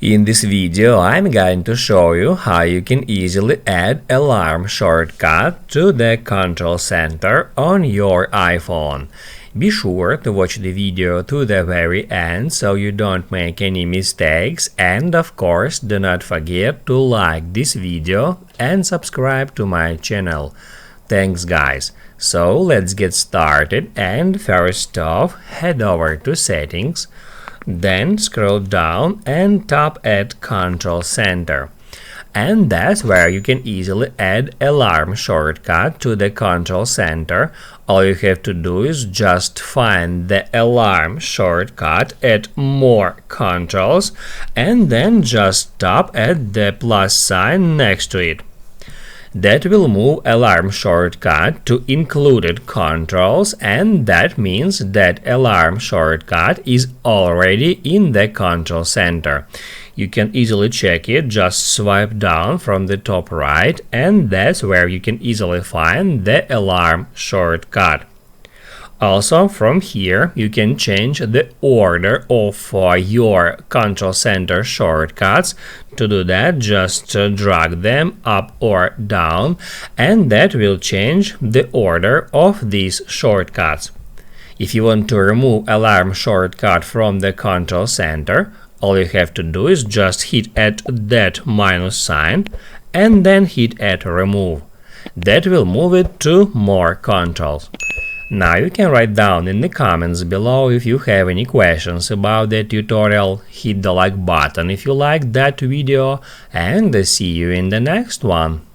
In this video, I'm going to show you how you can easily add alarm shortcut to the control center on your iPhone. Be sure to watch the video to the very end so you don't make any mistakes, and of course do not forget to like this video and subscribe to my channel. Thanks guys. So let's get started, and first off head over to settings. Then scroll down and tap at Control Center. And that's where you can easily add alarm shortcut to the control center. All you have to do is just find the alarm shortcut at More Controls and then just tap at the plus sign next to it. That will move alarm shortcut to included controls, and that means that alarm shortcut is already in the control center. You can easily check it, just swipe down from the top right, and that's where you can easily find the alarm shortcut. Also, from here you can change the order of your control center shortcuts. To do that, just drag them up or down, and that will change the order of these shortcuts. If you want to remove alarm shortcut from the control center, all you have to do is just hit at that minus sign and then hit at remove. That will move it to More Controls. Now you can write down in the comments below if you have any questions about the tutorial. Hit the like button if you liked that video, and see you in the next one.